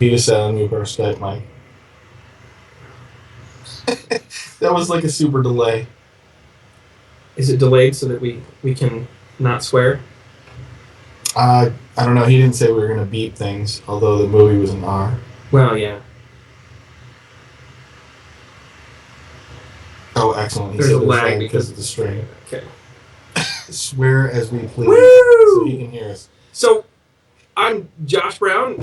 He just said unmute our Skype mic. That was like a super delay. Is it delayed so that we can not swear? I don't know. He didn't say we were going to beep things, although the movie was an R. Well, yeah. Oh, excellent. He There's said a lag because of the string. Okay. Swear as we please. Woo! So he can hear us. So, I'm Josh Brown,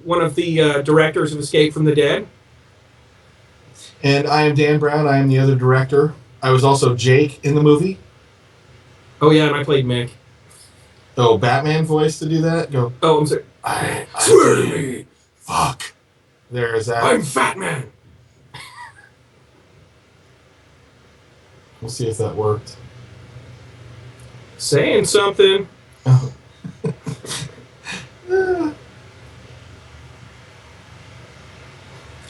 one of the directors of Escape from the Dead. And I am Dan Brown. I am the other director. I was also Jake in the movie. Oh, yeah, and I played Mick. Oh, Batman voice to do that? Go. Oh, I'm sorry. I Swear to me. Fuck. There is that. I'm Fat Man. We'll see if that worked. Saying something. Oh.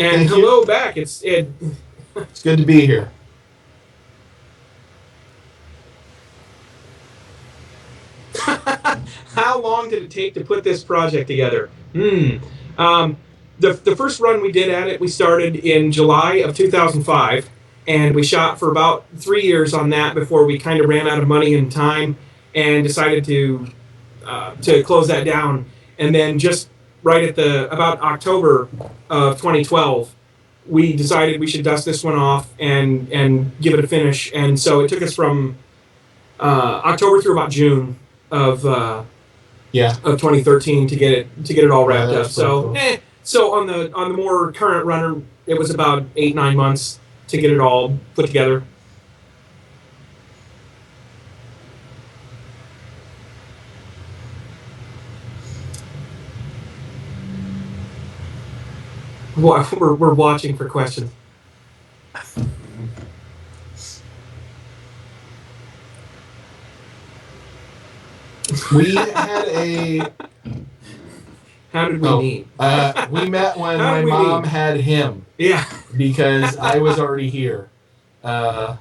And hello back. It's Ed. It's good to be here. How long did it take to put this project together? The first run we did at it, we started in July of 2005, and we shot for about 3 years on that before we kind of ran out of money and time and decided to close that down. And then just right at about October of 2012, we decided we should dust this one off and give it a finish. And so it took us from October through about June of 2013 to get it all wrapped up. So cool. So on the more current runner, it was about 8-9 months to get it all put together. We're watching for questions. We had a... How did we meet? We met when my mom had him. Yeah. Because I was already here. Yep,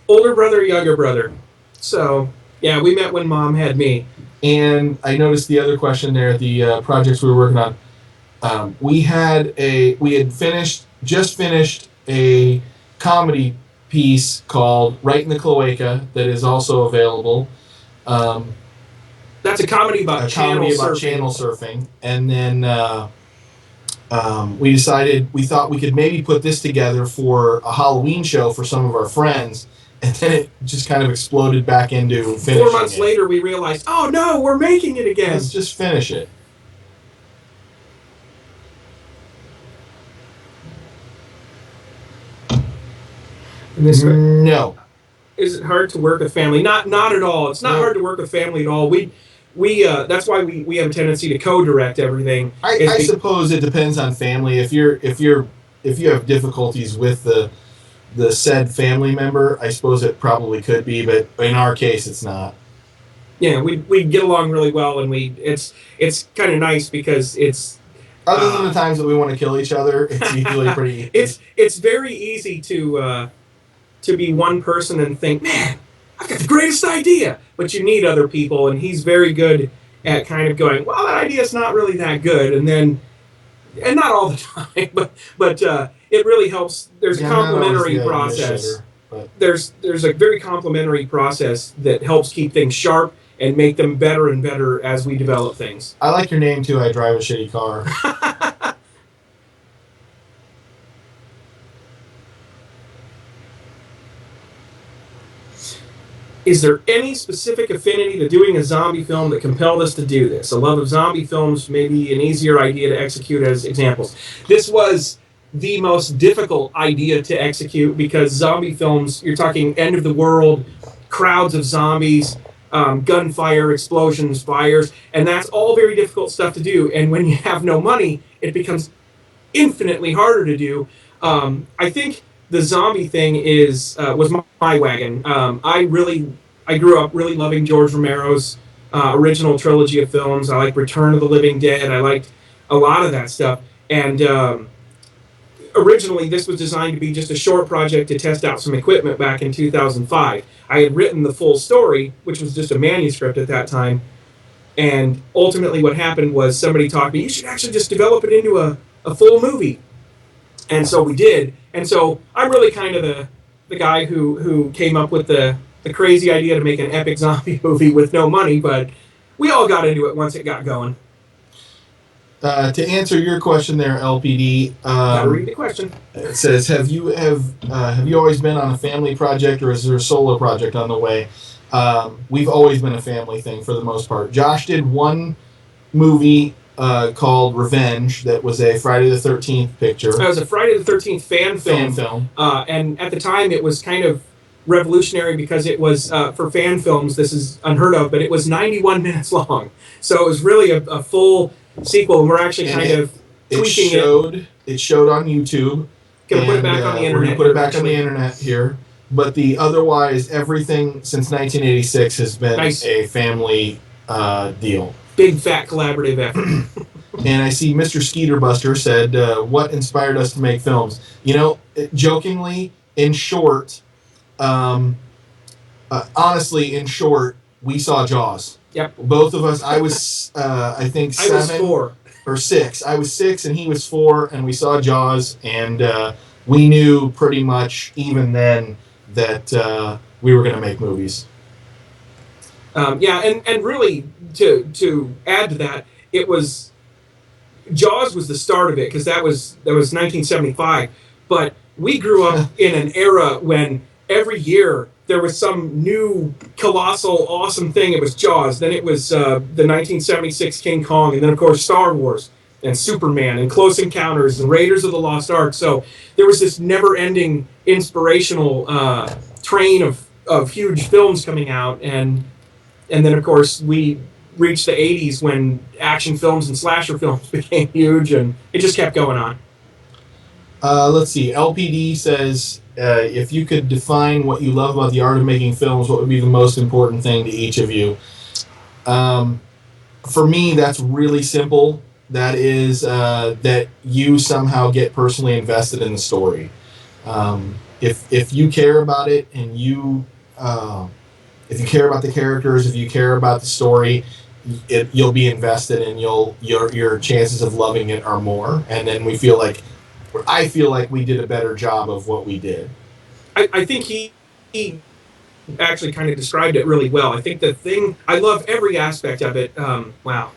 older brother, younger brother. So, yeah, we met when Mom had me. And I noticed the other question there, the projects we were working on. We had just finished a comedy piece called Right in the Cloaca that is also available. That's a comedy about channel surfing. And then we thought we could maybe put this together for a Halloween show for some of our friends. And then it just kind of exploded back into finishing 4 months later, we realized, oh no, we're making it again. Let's just finish it. No. Is it hard to work with family? Not at all. It's not hard to work with family at all. We that's why we have a tendency to co-direct everything. I suppose it depends on family. If you have difficulties with the said family member, I suppose it probably could be, but in our case, it's not. Yeah, we get along really well, and it's kind of nice because it's. Other than the times that we want to kill each other, it's usually pretty. It's very easy to be one person and think, man, I've got the greatest idea, but you need other people, and he's very good at kind of going, well, that idea's not really that good, and not all the time, but it really helps. There's a complementary process. There's a very complementary process that helps keep things sharp and make them better and better as we develop things. I like your name too. I drive a shitty car. Is there any specific affinity to doing a zombie film that compelled us to do this? A love of zombie films may be an easier idea to execute as examples. This was the most difficult idea to execute because zombie films, you're talking end of the world, crowds of zombies, gunfire, explosions, fires, and that's all very difficult stuff to do. And when you have no money, it becomes infinitely harder to do. I think the zombie thing was my wagon. I grew up really loving George Romero's original trilogy of films. I like Return of the Living Dead. I liked a lot of that stuff. And originally, this was designed to be just a short project to test out some equipment back in 2005. I had written the full story, which was just a manuscript at that time. And ultimately, what happened was somebody talked me, you should actually just develop it into a full movie. And so we did. And so I'm really kind of the guy who came up with the crazy idea to make an epic zombie movie with no money, but we all got into it once it got going. To answer your question there, LPD, Gotta read the question. it says, have you always been on a family project, or is there a solo project on the way? We've always been a family thing for the most part. Josh did one movie called Revenge that was a Friday the 13th picture. It was a Friday the 13th fan film. And at the time, it was kind of revolutionary because it was, for fan films, this is unheard of, but it was 91 minutes long. So it was really a full sequel, and we're actually tweaking it. It showed on YouTube. Gonna put it back on the internet. We're gonna put it back on the internet here. But otherwise, everything since 1986 has been a family deal. Big fat collaborative effort. And I see Mr. Skeeter Buster said, "What inspired us to make films?" Jokingly, in short, honestly, in short, we saw Jaws. Yep. Both of us. I was, I think, 7 I was 4 or 6. I was 6 and he was 4, and we saw Jaws, and we knew pretty much even then that we were going to make movies. And really to add to that, it was Jaws was the start of it, because that was 1975. But we grew up in an era when every year there was some new colossal awesome thing. It was Jaws, then it was the 1976 King Kong, and then of course Star Wars and Superman and Close Encounters and Raiders of the Lost Ark. So there was this never-ending inspirational train of huge films coming out, and then of course we reached the 80s when action films and slasher films became huge, and it just kept going on. Let's see. LPD says, if you could define what you love about the art of making films, what would be the most important thing to each of you? For me, that's really simple. That is that you somehow get personally invested in the story. If you care about it, and if you care about the characters, if you care about the story, you'll be invested, and your chances of loving it are more. And then I feel like we did a better job of what we did. I think he actually kind of described it really well. I think the thing, I love every aspect of it. Wow.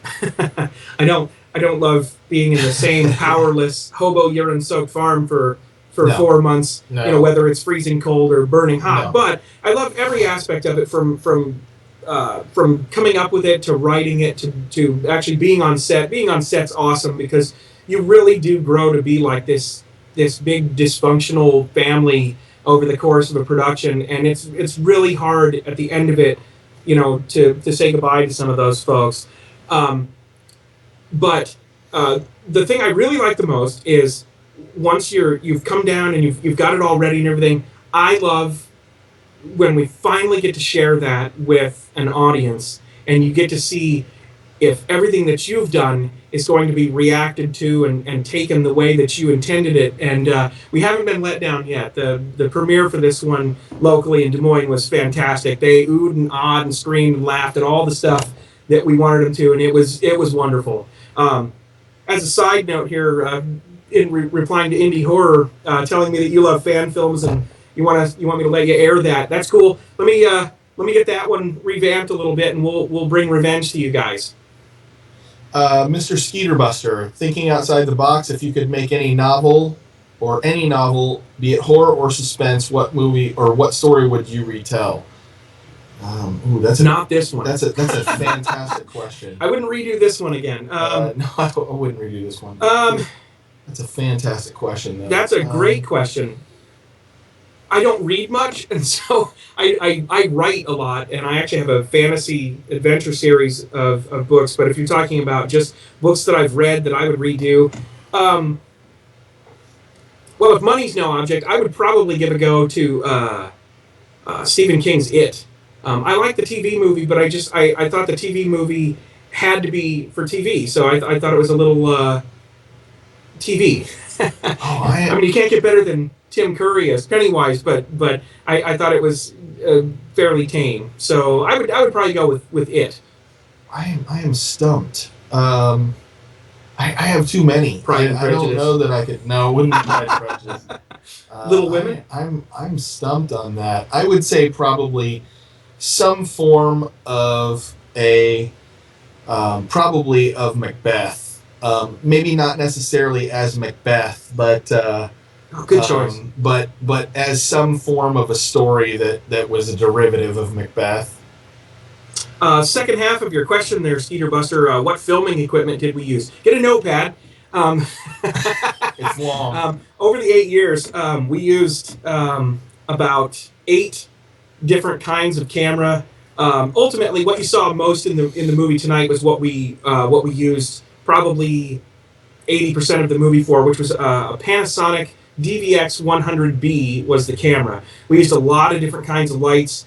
I don't love being in the same powerless hobo urine-soaked farm for 4 months, No. Whether it's freezing cold or burning hot. No. But I love every aspect of it, from coming up with it to writing it to actually being on set. Being on set's awesome, because you really do grow to be like this big dysfunctional family over the course of a production, and it's really hard at the end of it, to say goodbye to some of those folks. But the thing I really like the most is once you've come down and you've got it all ready and everything. I love when we finally get to share that with an audience, and you get to see if everything that you've done is going to be reacted to and taken the way that you intended it. And we haven't been let down yet. The premiere for this one locally in Des Moines was fantastic. They oohed and awed and screamed and laughed at all the stuff that we wanted them to, and it was wonderful. As a side note here, in replying to Indie Horror, telling me that you love fan films and you want me to let you air that. That's cool. Let me get that one revamped a little bit, and we'll bring Revenge to you guys. Mr. Skeeter Buster, thinking outside the box, if you could make any novel, be it horror or suspense, what movie or what story would you retell? That's not this one. That's a fantastic question. I wouldn't redo this one again. No, I wouldn't redo this one. That's a fantastic question, though. That's a great question. I don't read much, and so I write a lot, and I actually have a fantasy adventure series of books. But if you're talking about just books that I've read that I would redo, well, if money's no object, I would probably give a go to Stephen King's It. I like the TV movie, but I thought the TV movie had to be for TV, so I thought it was a little TV. I mean, you can't get better than Tim Curry as Pennywise, but I thought it was fairly tame. So I would probably go with It. I am stumped. I have too many. Pride and I don't Prejudice. know that I could. No, it wouldn't be Pride and Prejudice. Little Women? I'm stumped on that. I would say probably some form of a probably of Macbeth. Maybe not necessarily as Macbeth, but Good choice. but as some form of a story that was a derivative of Macbeth. Second half of your question there, Skeeter Buster. What filming equipment did we use? Get a notepad. It's long. Over the 8 years, we used about 8 different kinds of camera. Ultimately, what you saw most in the movie tonight was what we used probably 80% of the movie for, which was a Panasonic DVX 100B was the camera. We used a lot of different kinds of lights.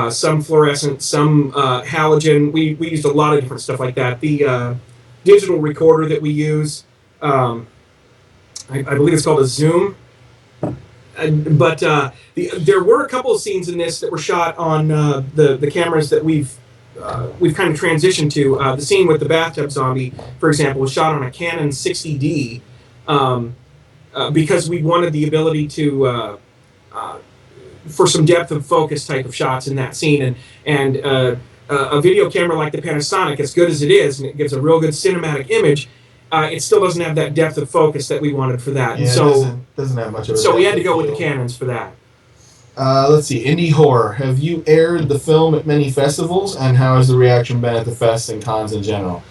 Some fluorescent, some halogen. We used a lot of different stuff like that. The digital recorder that we use, I believe it's called a Zoom. But there were a couple of scenes in this that were shot on the cameras that we've kind of transitioned to. The scene with the bathtub zombie, for example, was shot on a Canon 60D because we wanted the ability to for some depth of focus type of shots in that scene, and a video camera like the Panasonic, as good as it is, and it gives a real good cinematic image, it still doesn't have that depth of focus that we wanted for that. Yeah, and so it doesn't have much of a so we had to depth go of with the field. Canons for that. Let's see. Indie horror. Have you aired the film at many festivals, and how has the reaction been at the fests and cons in general?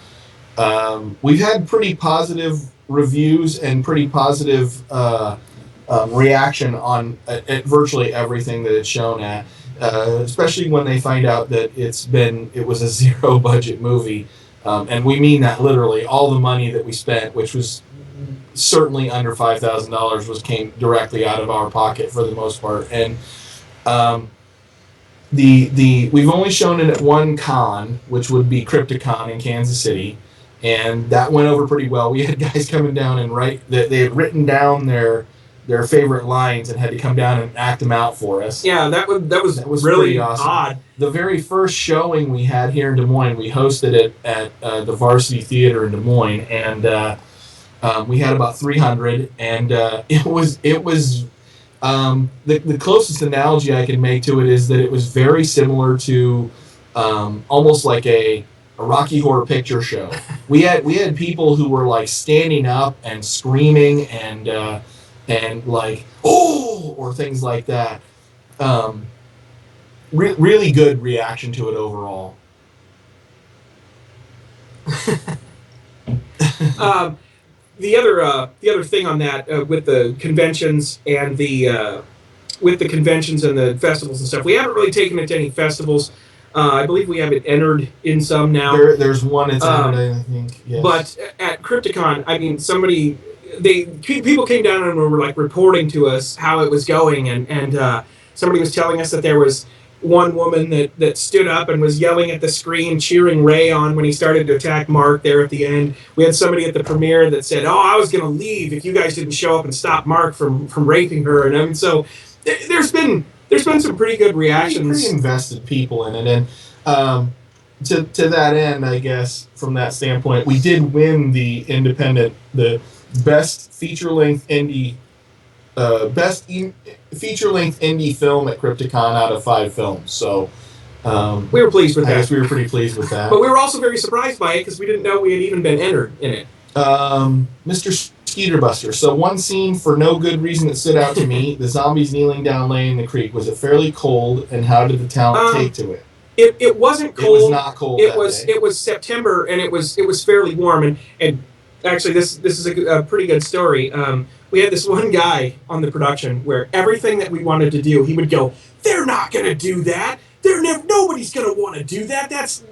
We've had pretty positive reviews and pretty positive reaction on at virtually everything that it's shown at. Especially when they find out that it was a zero budget movie, and we mean that literally. All the money that we spent, which was certainly under $5,000, came directly out of our pocket for the most part. And we've only shown it at one con, which would be Crypticon in Kansas City, and that went over pretty well. We had guys coming down and they had written down their favorite lines and had to come down and act them out for us. Yeah, that was pretty really awesome. odd. The very first showing we had here in Des Moines, we hosted it at the Varsity Theater in Des Moines, and we had about 300, and it was the closest analogy I can make to it is that it was very similar to almost like a Rocky Horror Picture Show. We had people who were like standing up and screaming and like, oh, or things like that. Really good reaction to it overall. The other thing on that with the conventions and the festivals and stuff, we haven't really taken it to any festivals. I believe we have it entered in some now. There's one it's entered, I think. Yes. But at Crypticon, I mean, people came down and were like reporting to us how it was going, and somebody was telling us that there was one woman that stood up and was yelling at the screen, cheering Ray on when he started to attack Mark there at the end. We had somebody at the premiere that said, "Oh, I was going to leave if you guys didn't show up and stop Mark from raping her." And I mean, so there's been some pretty good reactions. Pretty invested people in it, and to that end, I guess from that standpoint, we did win the best feature-length indie feature-length indie film at Crypticon out of 5 films. So we were pleased with I that. guess we were pretty pleased with that. But we were also very surprised by it because we didn't know we had even been entered in it. Mr. Skeeter Buster. So one scene for no good reason that stood out to me: the zombies kneeling down, laying in the creek. Was it fairly cold, and how did the talent take to it? It wasn't cold. It was not cold. It was September, and it was fairly warm. And actually, this is a pretty good story. We had this one guy on the production where everything that we wanted to do, he would go, "They're not going to do that. Nobody's going to want to do that." That's,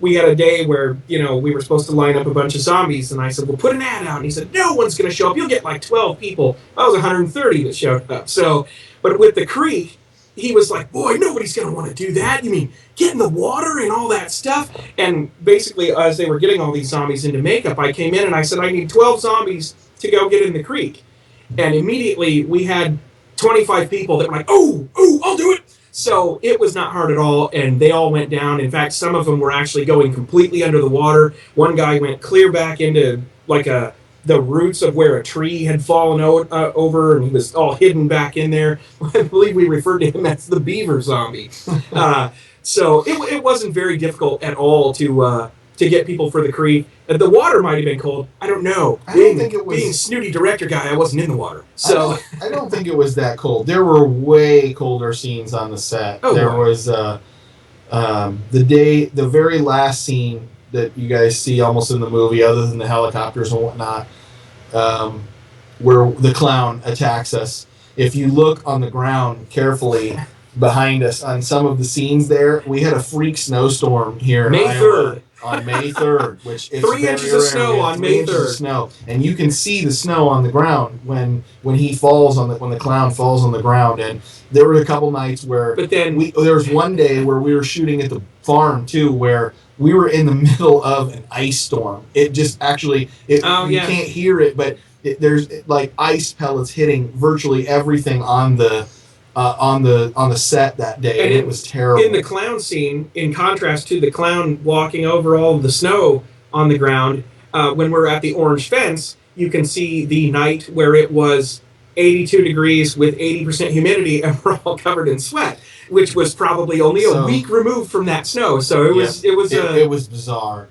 we had a day where, we were supposed to line up a bunch of zombies, and I said, "Well, put an ad out." And he said, "No one's going to show up. You'll get like 12 people." I was 130 that showed up. So, but with the creek, he was like, "Boy, nobody's going to want to do that. You mean get in the water and all that stuff?" And basically, as they were getting all these zombies into makeup, I came in and I said, "I need 12 zombies to go get in the creek." And immediately we had 25 people that were like, oh, I'll do it. So it was not hard at all, and they all went down. In fact, some of them were actually going completely under the water. One guy went clear back into the roots of where a tree had fallen over, and he was all hidden back in there. I believe we referred to him as the beaver zombie. So it wasn't very difficult at all to get people for the creek. The water might have been cold. I don't know. I don't think it was. Being snooty director guy, I wasn't in the water. So I don't think it was that cold. There were way colder scenes on the set. Oh, there boy. was the very last scene that you guys see almost in the movie, other than the helicopters and whatnot, where the clown attacks us. If you look on the ground carefully behind us on some of the scenes there, we had a freak snowstorm here in May Iowa 3rd. on May 3rd, which is 3 inches of snow on May 3rd. Snow, and you can see the snow on the ground when he falls when the clown falls on the ground. And there were a couple nights where, But then there was one day where we were shooting at the farm too, where we were in the middle of an ice storm. It just actually, you can't hear it, but there's like ice pellets hitting virtually everything on the set that day, and it was terrible. in the clown scene, in contrast to the clown walking over all of the snow on the ground, when we're at the orange fence, you can see the night where it was 82 degrees with 80% humidity, and we're all covered in sweat, which was probably only a week removed from that snow. So it was bizarre.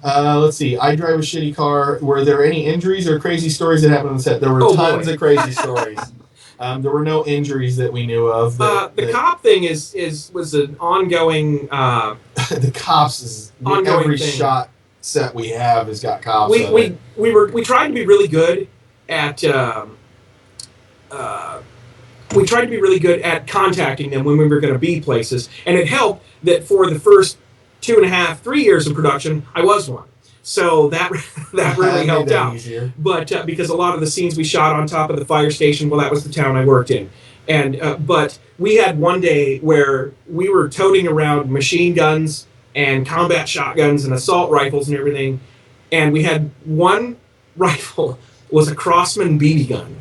Let's see. I drive a shitty car. Were there any injuries or crazy stories that happened on the set? There were tons of crazy stories. There were no injuries that we knew of. The cop thing was an ongoing. The cops is ongoing every thing. shot set we have has got cops. We tried to be really good at. We tried to be really good at contacting them when we were going to be places, and it helped that for the first 2.5, 3 years of production, I was one. So that really helped out. Easier. But because a lot of the scenes we shot on top of the fire station, well, that was the town I worked in. And but we had one day where we were toting around machine guns and combat shotguns and assault rifles and everything. And we had one rifle was a Crossman BB gun.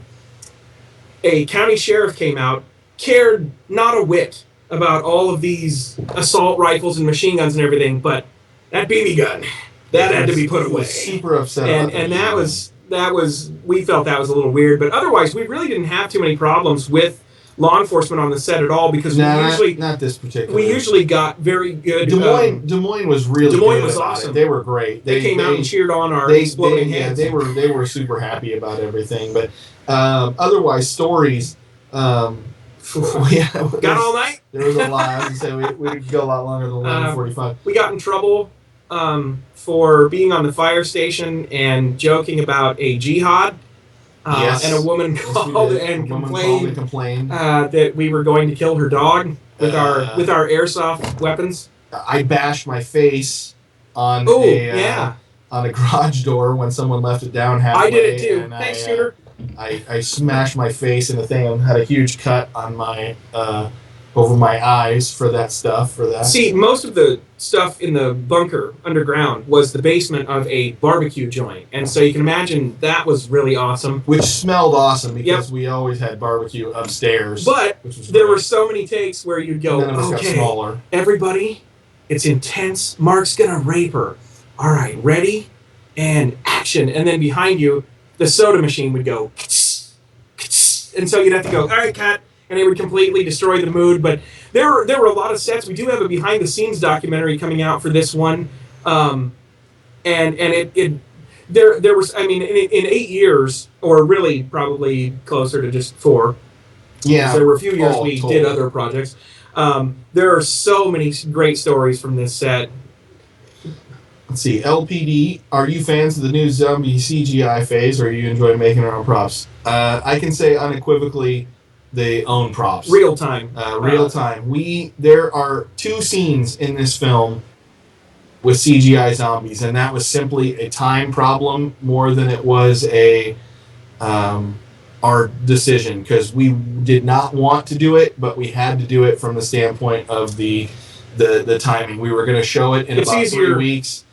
A county sheriff came out, cared not a whit about all of these assault rifles and machine guns and everything, but that BB gun, that had to be put away. Super upset. And that was we felt that was a little weird, but otherwise we really didn't have too many problems with law enforcement on the set at all, because not this particular. We usually got very good. Des Moines was really Des Moines good was about awesome. it. They were great. They came out and cheered on our exploding heads. Yeah, they were super happy about everything. But otherwise, stories. Got all night. There was a lot. I was gonna say we could go a lot longer than 11:45. We got in trouble for being on the fire station and joking about a jihad. Yes. And a woman called and complained that we were going to kill her dog with our airsoft weapons. I bashed my face on on a garage door when someone left it down halfway. I did it too. Thanks, Scooter. I smashed my face in the thing and had a huge cut on my over my eyes for that stuff. See, most of the stuff in the bunker underground was the basement of a barbecue joint, and so you can imagine that was really awesome. Which smelled awesome because we always had barbecue upstairs. But there were so many takes where you'd go, okay, everybody, it's intense. Mark's gonna rape her. All right, ready and action, and then behind you, the soda machine would go, and so you'd have to go, all right, cut. And it would completely destroy the mood. But there were a lot of sets. We do have a behind the scenes documentary coming out for this one, and there was, I mean, in 8 years, or really probably closer to just 4. Yeah, there were a few years we did other projects. There are so many great stories from this set. Let's see, LPD, are you fans of the new zombie CGI phase, or you enjoy making our own props? I can say unequivocally, they own props. Real time. Real time. There are 2 scenes in this film with CGI zombies, and that was simply a time problem more than it was our decision, because we did not want to do it, but we had to do it from the standpoint of the timing. We were going to show it in about 3 weeks.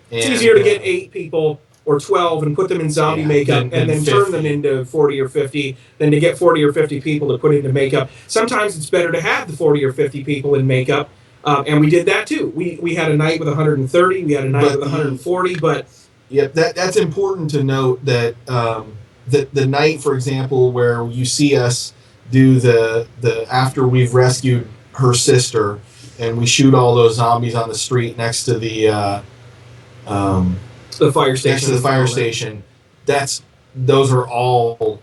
It's easier to get 8 people or 12 and put them in zombie makeup and then turn them into 40 or 50 than to get 40 or 50 people to put into makeup. Sometimes it's better to have the 40 or 50 people in makeup, and we did that too. We had a night with 130, we had a night with 140, but yep, that's important to note that the night, for example, where you see us do the after we've rescued her sister and we shoot all those zombies on the street next to the fire station. Next to the fire station, those are all.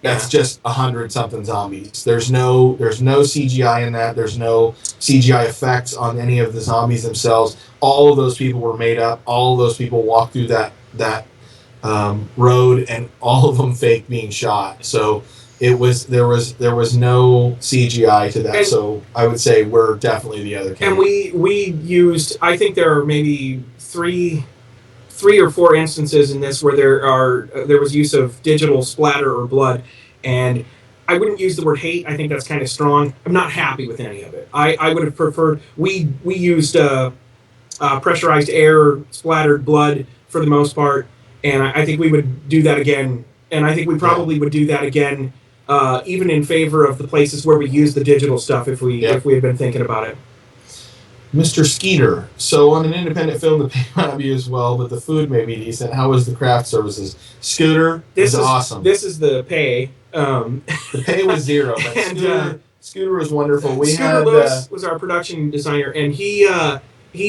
That's just 100 something zombies. There's no CGI in that. There's no CGI effects on any of the zombies themselves. All of those people were made up. All of those people walked through that road, and all of them faked being shot. So there was no CGI to that. And so I would say we're definitely the other camp. And we used, I think there are maybe three or four instances in this where there was use of digital splatter or blood, and I wouldn't use the word hate. I think that's kind of strong. I'm not happy with any of it. I would have preferred we used pressurized air splattered blood for the most part, and I think we would do that again, and I think we probably would do that again, even in favor of the places where we use the digital stuff if we had been thinking about it. Mr. Skeeter. So on an independent film, the pay might not be as well, but the food may be decent. How was the craft services? Scooter is awesome. This is the pay. The pay was zero, but and, Scooter was wonderful. Lewis was our production designer, and he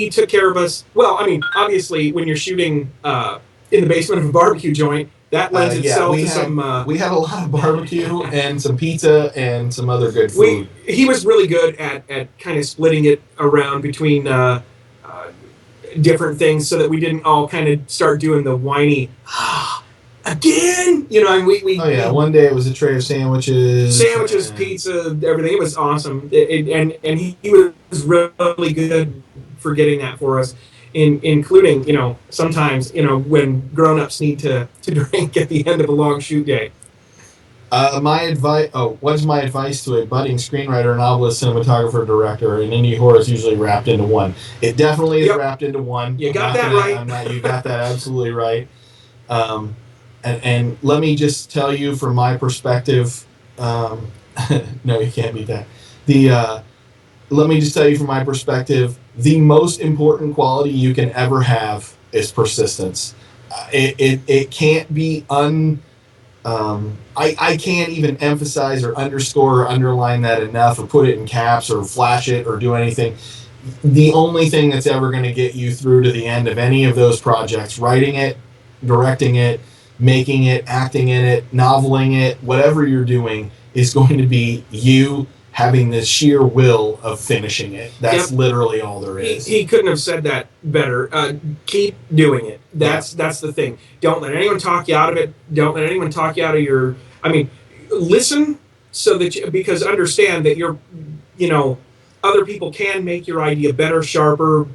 took care of us. Well, I mean, obviously, when you're shooting in the basement of a barbecue joint, that lends itself to some. We had a lot of barbecue and some pizza and some other good food. He was really good at kind of splitting it around between different things, so that we didn't all kind of start doing the whiny again. You know, and we. Oh yeah, one day it was a tray of sandwiches, pizza, everything. It was awesome, and he was really good for getting that for us. Including, sometimes, when grown-ups need to drink at the end of a long shoot day. What's my advice to a budding screenwriter, novelist, cinematographer, director? And indie horror is usually wrapped into one. It definitely is wrapped into one. You got that right. You got that absolutely right. And let me just tell you from my perspective, no, you can't beat that. Let me just tell you from my perspective, the most important quality you can ever have is persistence. It can't be I can't even emphasize or underscore or underline that enough, or put it in caps or flash it or do anything. The only thing that's ever going to get you through to the end of any of those projects, writing it, directing it, making it, acting in it, noveling it, whatever you're doing, is going to be you having this sheer will of finishing it. That's literally all there is. He couldn't have said that better. Keep doing it. That's the thing. Don't let anyone talk you out of it. Don't let anyone talk you out of your... listen so that because understand that you're, other people can make your idea better, sharper,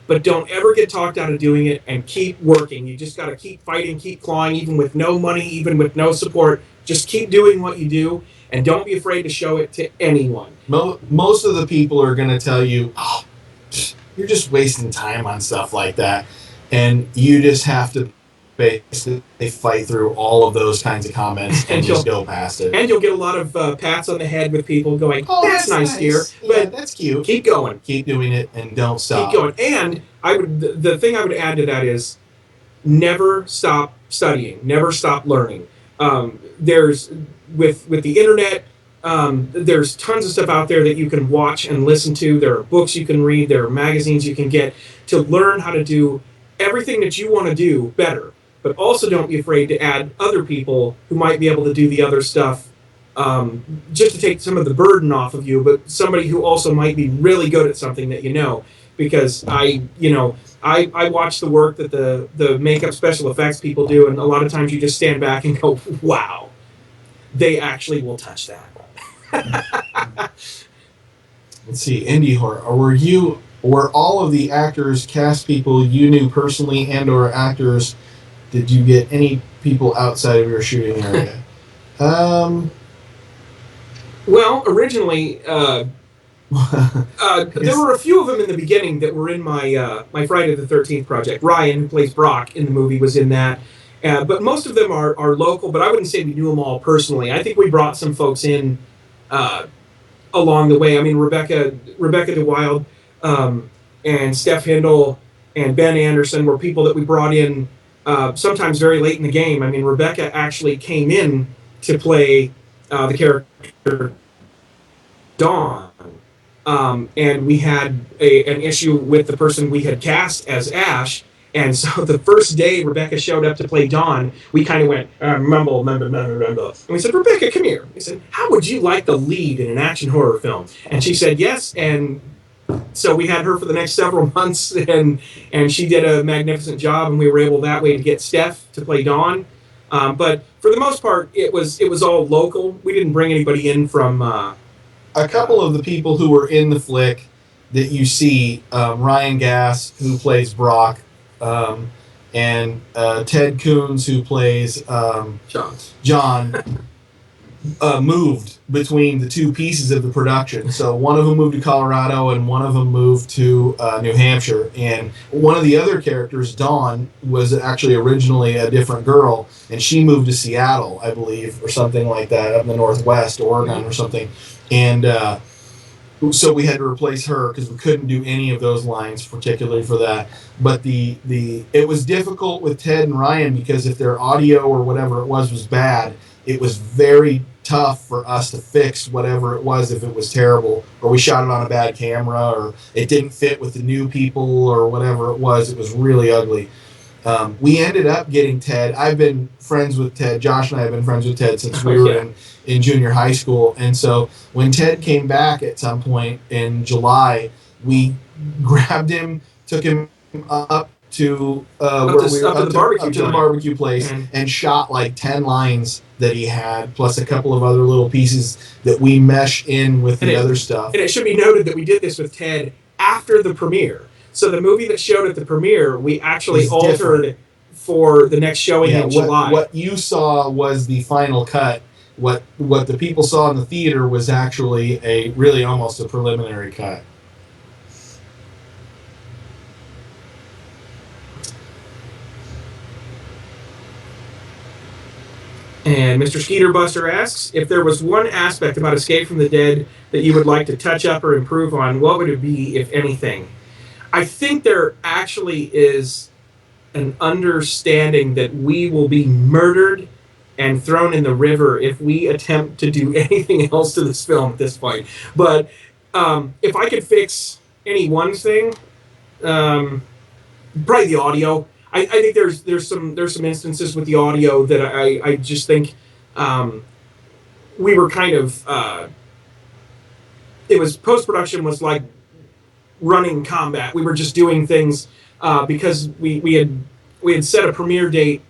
but don't ever get talked out of doing it, and keep working. You just got to keep fighting, keep clawing, even with no money, even with no support. Just keep doing what you do. And don't be afraid to show it to anyone. Most of the people are going to tell you, oh, you're just wasting time on stuff like that. And you just have to basically fight through all of those kinds of comments and just go past it. And you'll get a lot of pats on the head with people going, oh, that's nice, dear. But that's cute. Keep going. Keep doing it and don't stop. Keep going. And the thing I would add to that is never stop studying. Never stop learning. There's... With the internet, there's tons of stuff out there that you can watch and listen to. There are books you can read. There are magazines you can get to learn how to do everything that you want to do better. But also don't be afraid to add other people who might be able to do the other stuff, just to take some of the burden off of you, but somebody who also might be really good at something that you know. Because I watch the work that the makeup special effects people do, and a lot of times you just stand back and go, wow. They actually will touch that. Let's see, indie horror. Were all of the actors, cast people you knew personally and or actors, did you get any people outside of your shooting area? Well, originally, There were a few of them in the beginning that were in my Friday the 13th project. Ryan, who plays Brock in the movie, was in that. But most of them are local, but I wouldn't say we knew them all personally. I think we brought some folks in along the way. I mean, Rebecca DeWild, and Steph Hindle and Ben Anderson were people that we brought in sometimes very late in the game. I mean, Rebecca actually came in to play the character Dawn. And we had an issue with the person we had cast as Ash. And so the first day Rebecca showed up to play Dawn, we kind of went, mumble. And we said, Rebecca, come here. We said, how would you like the lead in an action horror film? And she said, yes. And so we had her for the next several months, and she did a magnificent job, and we were able that way to get Steph to play Dawn. But for the most part, it was all local. We didn't bring anybody in from... A couple of the people who were in the flick that you see, Ryan Gass, who plays Brock, and Ted Coons, who plays John, moved between the two pieces of the production. So one of them moved to Colorado and one of them moved to New Hampshire. And one of the other characters, Dawn, was actually originally a different girl, and she moved to Seattle, I believe, or something like that, up in the Northwest, Oregon or something. And so we had to replace her because we couldn't do any of those lines, particularly for that. But it was difficult with Ted and Ryan because if their audio or whatever it was bad, it was very tough for us to fix whatever it was if it was terrible, or we shot it on a bad camera, or it didn't fit with the new people, or whatever it was. It was really ugly. We ended up getting Ted. I've been friends with Ted. Josh and I have been friends with Ted since we were in junior high school. And so when Ted came back at some point in July, we grabbed him, took him up to the barbecue place, and shot like 10 lines that he had, plus a couple of other little pieces that we mesh in with the other stuff. And it should be noted that we did this with Ted after the premiere. So the movie that showed at the premiere, we actually altered for the next showing in July. What you saw was the final cut. What the people saw in the theater was actually really almost a preliminary cut. And Mr. Skeeter Buster asks, if there was one aspect about Escape from the Dead that you would like to touch up or improve on, what would it be, if anything? I think there actually is an understanding that we will be murdered and thrown in the river if we attempt to do anything else to this film at this point. But if I could fix any one thing, probably the audio. I think there's some instances with the audio that I just think we were kind of it was post-production was like running combat. We were just doing things because we had set a premiere date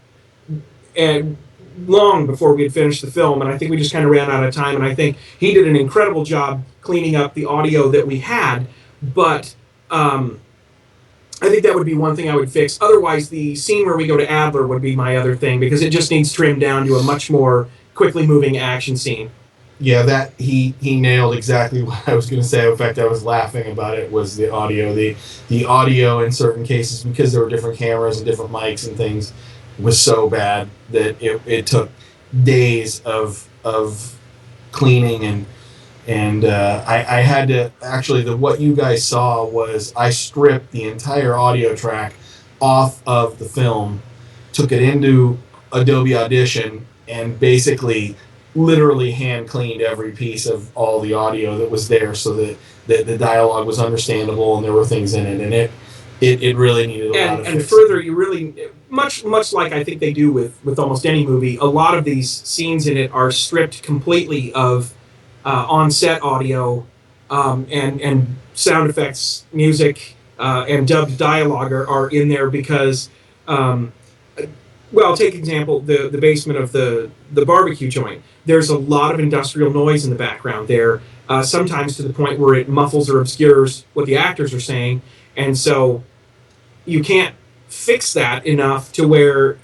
and long before we had finished the film, and I think we just kind of ran out of time, and I think he did an incredible job cleaning up the audio that we had, but I think that would be one thing I would fix. Otherwise, the scene where we go to Adler would be my other thing, because it just needs trimmed down to a much more quickly moving action scene. Yeah, that he nailed exactly what I was going to say. In fact, I was laughing about it, was the audio. The audio in certain cases, because there were different cameras and different mics and things, was so bad that it took days of cleaning and I had to actually, what you guys saw was I stripped the entire audio track off of the film, took it into Adobe Audition, and basically literally hand cleaned every piece of all the audio that was there so that the dialogue was understandable and there were things in it, and it really needed a lot of fixing. And further, you really, much like I think they do with almost any movie, a lot of these scenes in it are stripped completely of on-set audio and sound effects, music, and dubbed dialogue are in there because, take example, the basement of the barbecue joint. There's a lot of industrial noise in the background there, sometimes to the point where it muffles or obscures what the actors are saying, and so you can't fix that enough to where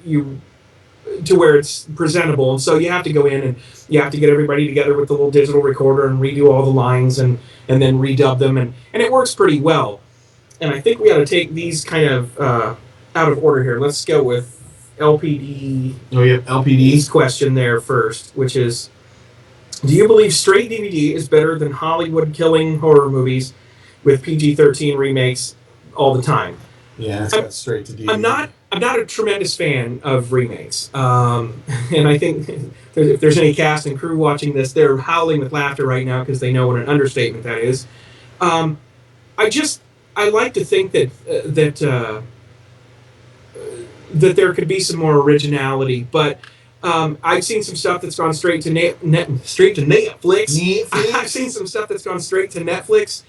to where it's presentable. And so you have to go in and you have to get everybody together with the little digital recorder and redo all the lines and then redub them. And it works pretty well. And I think we ought to take these kind of out of order here. Let's go with LPD's Oh, yep, LPDs. question there first, which is, do you believe straight DVD is better than Hollywood killing horror movies with PG-13 remakes all the time? Yeah, it's got straight to DVD. I'm not a tremendous fan of remakes, and I think if there's any cast and crew watching this, they're howling with laughter right now because they know what an understatement that is. I like to think that there could be some more originality, but I've seen some stuff that's gone straight to Netflix. I've seen some stuff that's gone straight to Netflix,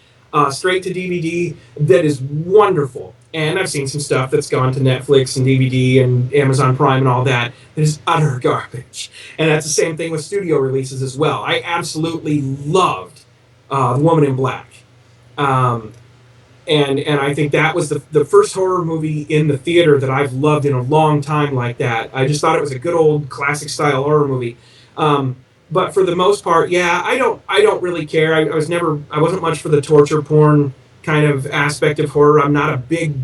straight to DVD that is wonderful. And I've seen some stuff that's gone to Netflix and DVD and Amazon Prime and all that is utter garbage. And that's the same thing with studio releases as well. I absolutely loved The Woman in Black. And I think that was the first horror movie in the theater that I've loved in a long time like that. I just thought it was a good old classic style horror movie. But for the most part, yeah, I don't really care. I wasn't much for the torture porn kind of aspect of horror. I'm not a big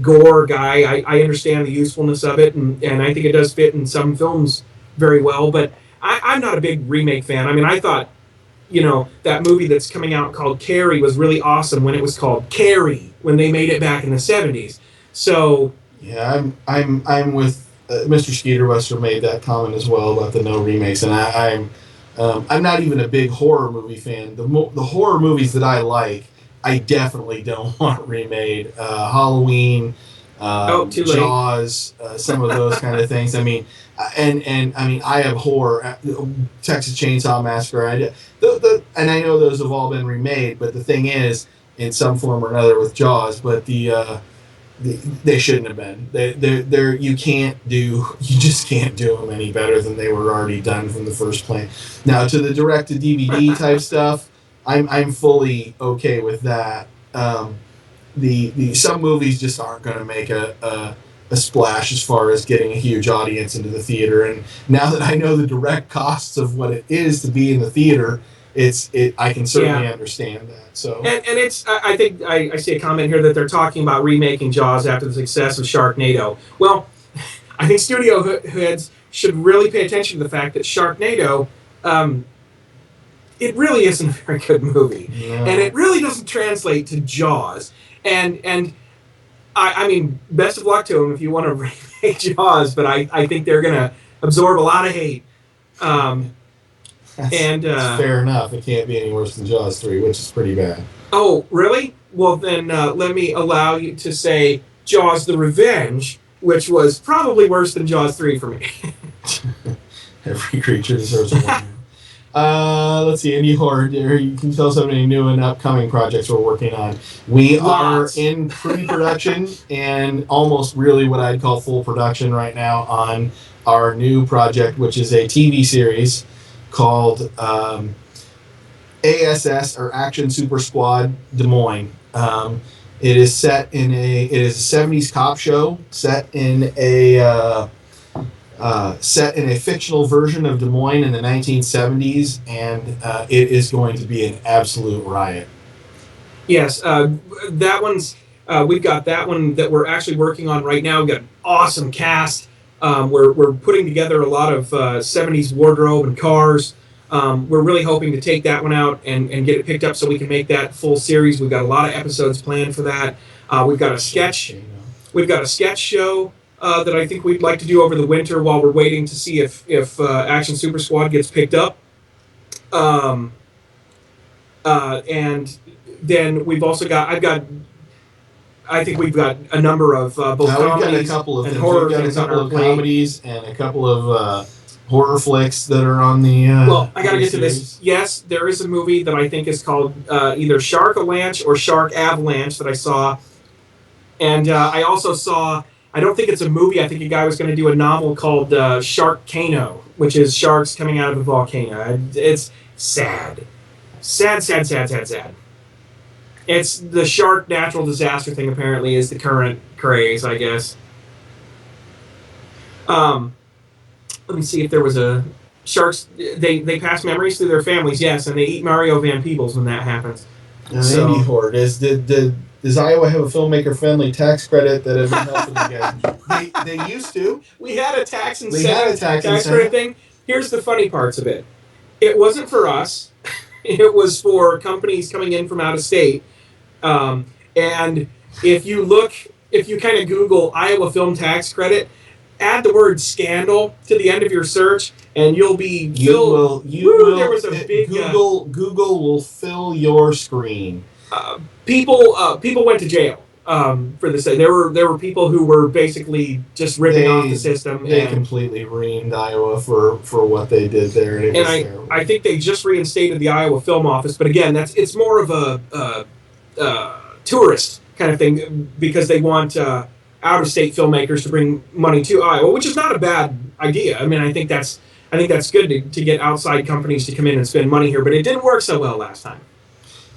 gore guy. I understand the usefulness of it, and I think it does fit in some films very well, but I'm not a big remake fan. I mean, I thought, that movie that's coming out called Carrie was really awesome when it was called Carrie, when they made it back in the 70s. So yeah, I'm with Mr. Skeeterbuster made that comment as well about the no remakes, and I'm not even a big horror movie fan. The horror movies that I like, I definitely don't want remade. Halloween, too late. Jaws, some of those kind of things. I mean, and I mean, I have horror, Texas Chainsaw Massacre. And I know those have all been remade, but the thing is, in some form or another with Jaws, but they shouldn't have been. You just can't do them any better than they were already done from the first place. Now to the direct to DVD type stuff, I'm fully okay with that. The some movies just aren't going to make a splash as far as getting a huge audience into the theater. And now that I know the direct costs of what it is to be in the theater, I can certainly understand that. So and it's I think I see a comment here that they're talking about remaking Jaws after the success of Sharknado. Well, I think studio heads should really pay attention to the fact that Sharknado, it really isn't a very good movie, and it really doesn't translate to Jaws. And I mean, best of luck to them if you want to remake Jaws, but I think they're going to absorb a lot of hate. That's fair enough. It can't be any worse than Jaws 3, which is pretty bad. Oh, really? Well, then let me allow you to say Jaws the Revenge, which was probably worse than Jaws 3 for me. Every creature deserves a warning. Let's see, any horror. You can tell us how many new and upcoming projects we're working on. We Lots. are in pre-production and almost really what I'd call full production right now on our new project, which is a TV series called ASS, or Action Super Squad Des Moines. It is set in a 70s cop show set in a fictional version of Des Moines in the 1970s, and it is going to be an absolute riot. Yes, that one's. We've got that one that we're actually working on right now. We've got an awesome cast. We're putting together a lot of 70s wardrobe and cars. We're really hoping to take that one out and get it picked up so we can make that full series. We've got a lot of episodes planned for that. We've got a sketch. We've got a sketch show that I think we'd like to do over the winter while we're waiting to see if Action Super Squad gets picked up. And then we've also got. I think we've got a number of both comedies we've got a couple of and things. horror We've got a things on couple our of plate. comedies and a couple of horror flicks that are on the. Well, I got to get to series. this. Yes, there is a movie that I think is called either Shark Avalanche or Shark Avalanche that I saw, and I also saw. I don't think it's a movie. I think a guy was going to do a novel called Sharkcano, which is sharks coming out of a volcano. It's sad. Sad. It's the shark natural disaster thing, apparently, is the current craze, I guess. let me see if there was a sharks. They pass memories through their families, yes, and they eat Mario Van Peebles when that happens. So- Indie Horde. Does Iowa have a filmmaker friendly tax credit that has been helping you guys? They used to. We had a tax They incentive, had a tax credit incentive. thing. Here's the funny parts of it. It wasn't for us. It was for companies coming in from out of state. And if you kind of Google Iowa Film Tax Credit, add the word scandal to the end of your search, and you'll be filled. There was a big Google will fill your screen. people went to jail for this. There were people who were basically just ripping off the system. They and completely reamed Iowa for what they did there, and I think they just reinstated the Iowa Film Office, but again, it's more of a tourist kind of thing because they want out-of-state filmmakers to bring money to Iowa, which is not a bad idea. I mean, I think that's good to get outside companies to come in and spend money here, but it didn't work so well last time.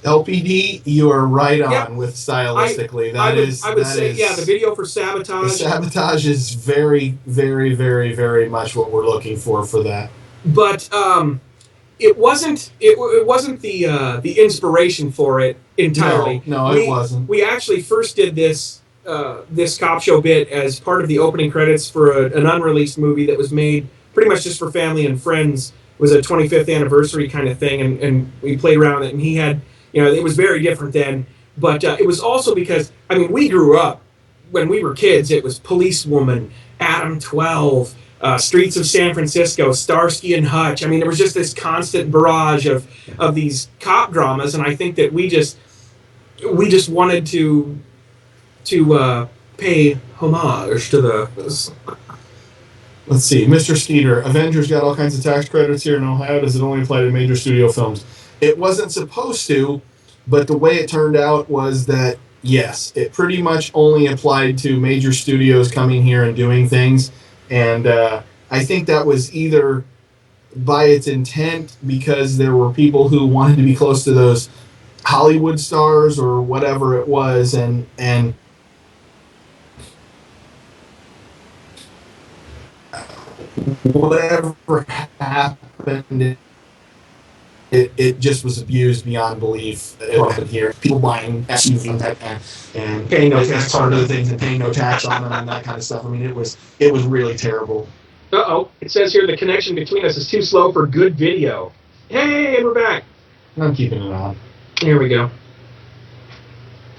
LPD, you are right on Yep. with stylistically. I would say the video for The Sabotage. Sabotage is very, very, very, very much what we're looking for that. But it wasn't the inspiration for it entirely. No, it wasn't. We actually first did this cop show bit as part of the opening credits for an unreleased movie that was made pretty much just for family and friends. It was a 25th anniversary kind of thing, and we played around with it. And he had, it was very different then. But it was also because, I mean, we grew up when we were kids. It was Policewoman, Adam 12. Streets of San Francisco, Starsky and Hutch. I mean, there was just this constant barrage of these cop dramas, and I think that we just wanted to pay homage to the. Let's see, Mr. Skeeter. Avengers got all kinds of tax credits here in Ohio. Does it only apply to major studio films? It wasn't supposed to, but the way it turned out was that yes, it pretty much only applied to major studios coming here and doing things. And I think that was either by its intent because there were people who wanted to be close to those Hollywood stars or whatever it was, and whatever happened, it just was abused beyond belief. It happened here. People buying SUVs and paying no tax part of the things and paying no tax on them and that kind of stuff. I mean, it was really terrible. Uh-oh. It says here the connection between us is too slow for good video. Hey, we're back. I'm keeping it on. Here we go.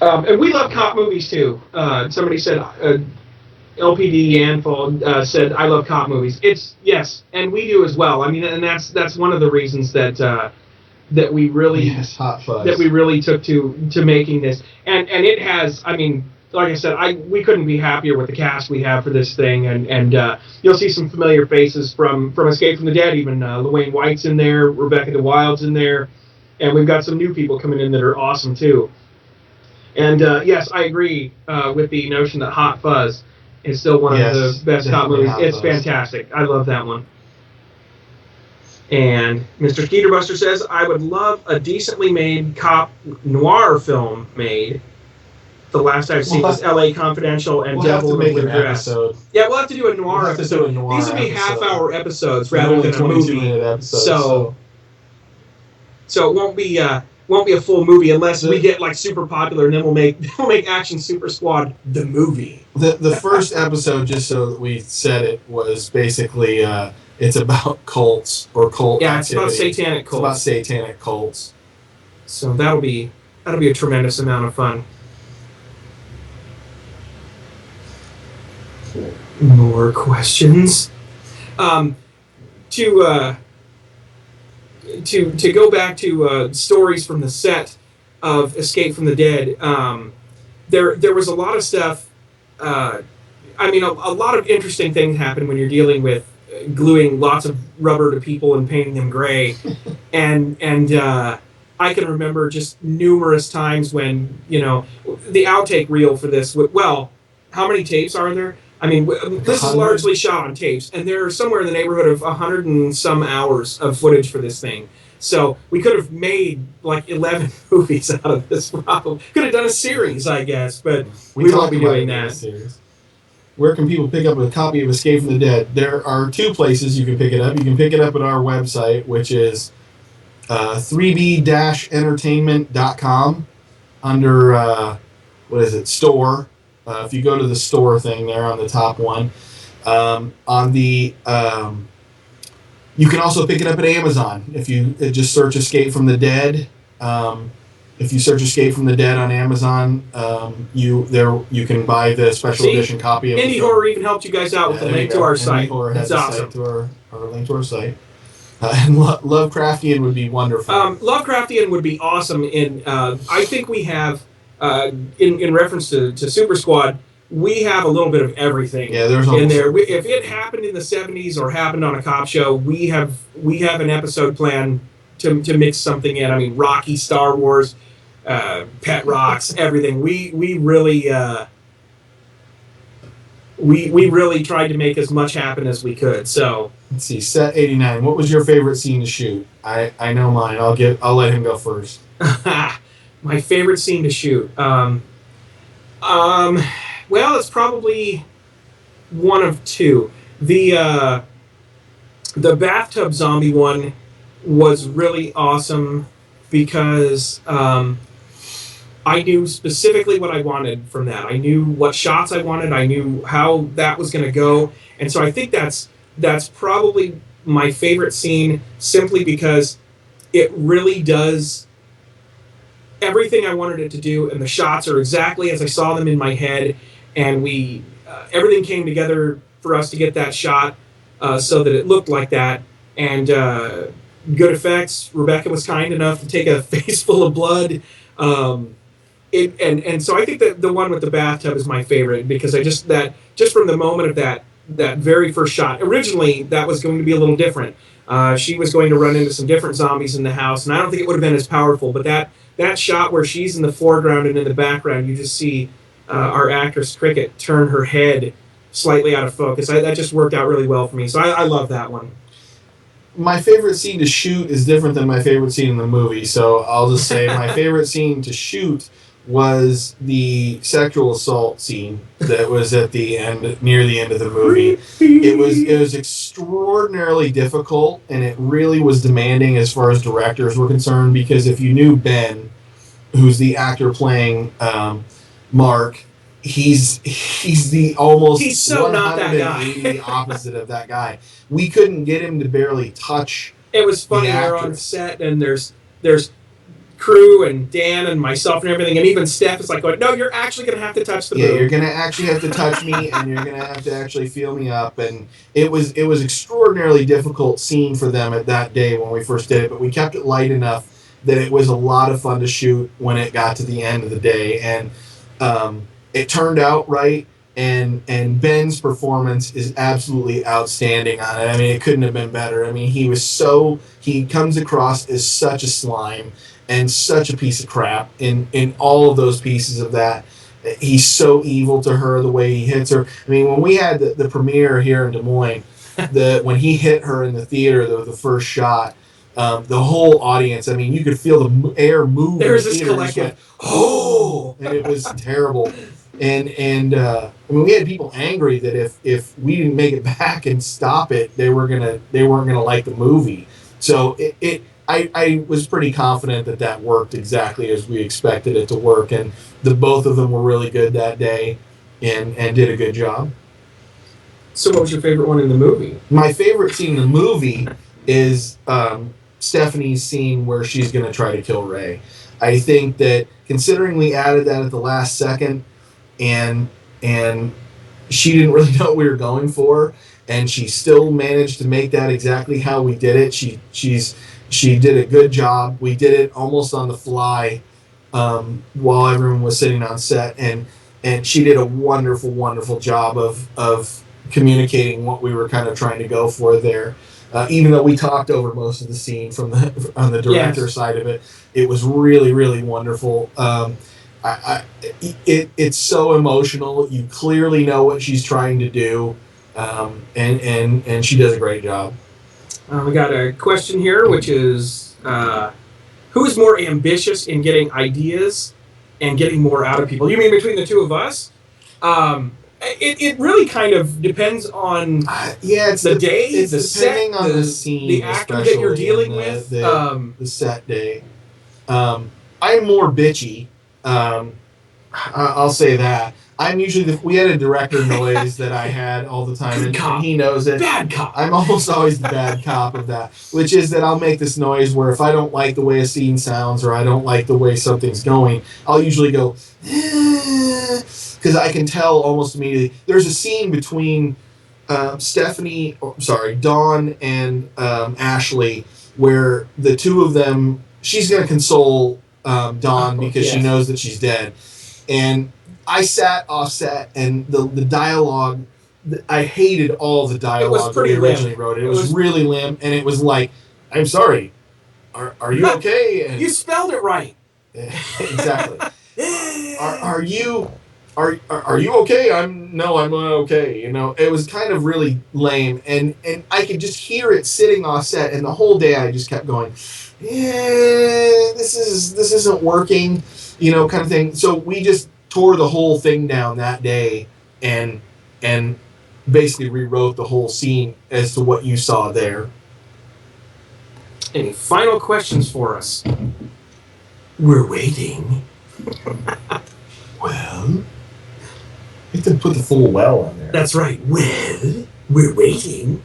And we love cop movies too. Somebody said, LPD Yanfeld said, I love cop movies. Yes, and we do as well. I mean, and that's one of the reasons that we really Hot Fuzz. that we really took to making this. And it has, I mean, like I said, we couldn't be happier with the cast we have for this thing, and you'll see some familiar faces from Escape from the Dead. Even Luanne White's in there, Rebecca DeWild's in there, and we've got some new people coming in that are awesome too. And yes, I agree with the notion that Hot Fuzz is still one of the best cop movies. It's fantastic. I love that one. And Mr. Skeeterbuster says, I would love a decently made cop noir film made. The last I've seen was L.A. Confidential and Devil in the Blue Dress. Yeah, we'll have to do a noir episode. These will be half-hour episodes rather than a movie. So it won't be a full movie unless we get like super popular, and then we'll make Action Super Squad the movie. The first episode, just so that we said it, was basically it's about cults or cult. Yeah, it's about satanic cults. It's about satanic cults. So that'll be a tremendous amount of fun. More questions. To go back to stories from the set of Escape from the Dead, there was a lot of stuff. I mean, a lot of interesting things happen when you're dealing with gluing lots of rubber to people and painting them gray, and I can remember just numerous times when the outtake reel for this. Well, how many tapes are there? I mean, this is largely shot on tapes, and there are somewhere in the neighborhood of 100 and some hours of footage for this thing. So we could have made like 11 movies out of this problem. Could have done a series, I guess, but we won't be doing that. where can people pick up a copy of Escape from the Dead? There are two places you can pick it up. You can pick it up at our website, which is 3b-entertainment.com under, what is it, store. If you go to the store thing there on the top one. You can also pick it up at Amazon. If you just search Escape from the Dead. If you search Escape from the Dead on Amazon, you can buy the special edition copy of Indie Horror even helped you guys out with the link to our site. That's awesome. To our link to our site. And Lovecraftian would be wonderful. Lovecraftian would be awesome. I think we have, in reference to Super Squad, we have a little bit of everything in there. If it happened in the 70s or happened on a cop show, we have an episode plan to mix something in. I mean, Rocky, Star Wars, Pet Rocks, everything. We really we really tried to make as much happen as we could. So let's see, set 89. What was your favorite scene to shoot? I know mine. I'll let him go first. My favorite scene to shoot. Well, it's probably one of two. The bathtub zombie one was really awesome because I knew specifically what I wanted from that. I knew what shots I wanted. I knew how that was going to go, and so I think that's probably my favorite scene, simply because it really does everything I wanted it to do, and the shots are exactly as I saw them in my head, and everything came together for us to get that shot so that it looked like that, and good effects. Rebecca was kind enough to take a face full of blood, and so I think that the one with the bathtub is my favorite, because just from the moment of that very first shot. Originally, that was going to be a little different. She was going to run into some different zombies in the house, and I don't think it would have been as powerful, but that shot where she's in the foreground and in the background, you just see our actress Cricket turn her head slightly out of focus. That just worked out really well for me. So I love that one. My favorite scene to shoot is different than my favorite scene in the movie. So I'll just say my favorite scene to shoot was the sexual assault scene that was at the end, near the end of the movie. It was extraordinarily difficult, and it really was demanding as far as directors were concerned, because if you knew Ben, who's the actor playing Mark, he's the almost he's so not that guy. opposite of that guy. We couldn't get him to barely touch. It was funny. We're on set, and there's crew and Dan and myself and everything, and even Steph is like going, no, you're actually going to have to touch the boob. Yeah, you're going to actually have to touch me, and you're going to have to actually feel me up. And it was extraordinarily difficult scene for them at that day when we first did it, but we kept it light enough that it was a lot of fun to shoot when it got to the end of the day. And it turned out right, and Ben's performance is absolutely outstanding on it. I mean, it couldn't have been better. I mean, he comes across as such a slime and such a piece of crap in all of those pieces of that. He's so evil to her, the way he hits her. I mean, when we had the premiere here in Des Moines, when he hit her in the theater, the first shot, the whole audience, I mean, you could feel the air move. There's this collective, oh, and it was terrible. And I mean, we had people angry that if we didn't make it back and stop it, they weren't gonna like the movie. So I was pretty confident that worked exactly as we expected it to work, and both of them were really good that day, and did a good job. So what was your favorite one in the movie? My favorite scene in the movie is Stephanie's scene where she's going to try to kill Ray. I think that, considering we added that at the last second, and she didn't really know what we were going for, and she still managed to make that exactly how we did it. She did a good job. We did it almost on the fly while everyone was sitting on set, and she did a wonderful, wonderful job of communicating what we were kind of trying to go for there. Even though we talked over most of the scene on the director side of it, it was really, really wonderful. It's so emotional. You clearly know what she's trying to do, and she does a great job. We got a question here, which is, who is more ambitious in getting ideas and getting more out of people? You mean between the two of us? It really kind of depends on yeah, it's the day, it's the depending set, on the scene, the actor that you're especially, dealing and with. the set day. I'm more bitchy. I'll say that. I'm usually we had a director noise that I had all the time, and he knows it. Bad cop. I'm almost always the bad cop of that, which is that I'll make this noise where if I don't like the way a scene sounds or I don't like the way something's going, I'll usually go, because I can tell almost immediately. There's a scene between Dawn and Ashley, where the two of them, she's going to console Dawn because she knows that she's dead. And I sat offset, and the dialogue, I hated all the dialogue that we originally wrote. It was really limp, and it was like, I'm sorry, are you okay? And you spelled it right. Exactly. Are you okay? I'm not okay. You know, it was kind of really lame, and I could just hear it sitting offset, and the whole day I just kept going, this isn't working, you know, kind of thing. So we just tore the whole thing down that day, and basically rewrote the whole scene as to what you saw there. Any final questions for us? We're waiting. Well, you have to put the full well on there. That's right. Well, we're waiting.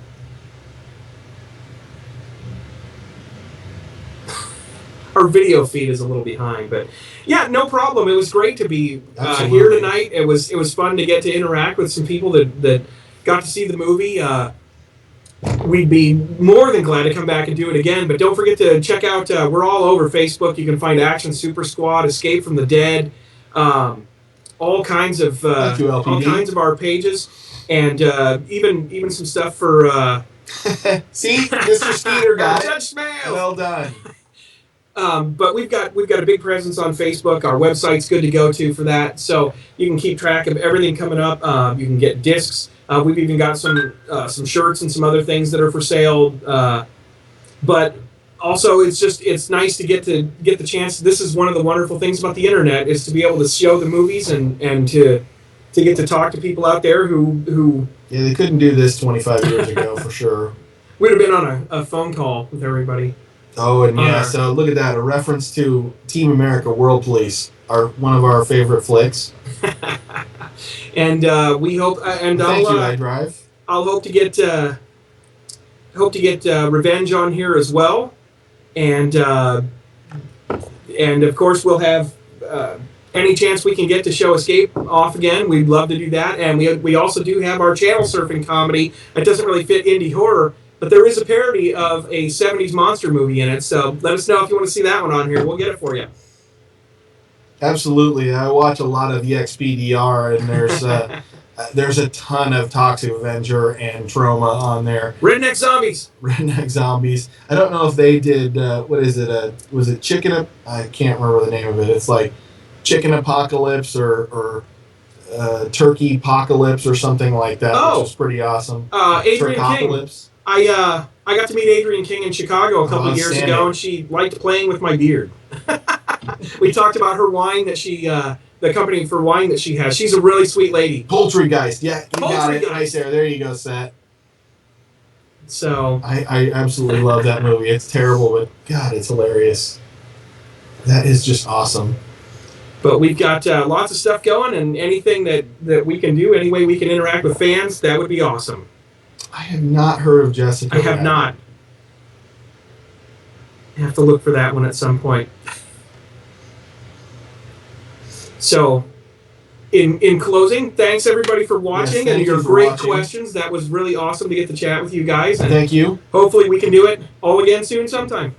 Our video feed is a little behind, but yeah, no problem. It was great to be here tonight. It was fun to get to interact with some people that got to see the movie. We'd be more than glad to come back and do it again. But don't forget to check out. We're all over Facebook. You can find Action Super Squad, Escape from the Dead, all kinds of our pages, and even some stuff for. See, Mr. Skeeter got Judge Smale. Well done. But we've got a big presence on Facebook. Our website's good to go to for that, so you can keep track of everything coming up. You can get discs. We've even got some shirts and some other things that are for sale. But also, it's nice to get the chance. This is one of the wonderful things about the internet, is to be able to show the movies and to get to talk to people out there who yeah, they couldn't do this 25 years ago for sure. We'd have been on a phone call with everybody. Oh, and yeah, so look at that. A reference to Team America World Police, one of our favorite flicks. And we hope, and thank you, iDrive. I'll hope to get Revenge on here as well, and of course we'll have any chance we can get to show Escape off again. We'd love to do that, and we also do have our channel surfing comedy. It doesn't really fit indie horror, but there is a parody of a 70s monster movie in it. So let us know if you want to see that one on here. We'll get it for you. Absolutely. I watch a lot of EXPDR, and there's a ton of Toxic Avenger and Trauma on there. Redneck Zombies. Redneck Zombies. I don't know if they did, what is it? Was it Chicken? I can't remember the name of it. It's like Chicken Apocalypse or Turkey Apocalypse or something like that, which was pretty awesome. Adrian King. I got to meet Adrian King in Chicago a couple years ago, and she liked playing with my beard. We talked about her wine that she, the company for wine that she has. She's a really sweet lady. Poultrygeist. Yeah, you got it. Nice there. There you go, Seth. So I absolutely love that movie. It's terrible, but God, it's hilarious. That is just awesome. But we've got lots of stuff going, and anything that we can do, any way we can interact with fans, that would be awesome. I have not heard of Jessica. I have not. I have to look for that one at some point. So, in closing, thanks everybody for watching and your great questions. That was really awesome to get to chat with you guys. And thank you. Hopefully we can do it all again soon sometime.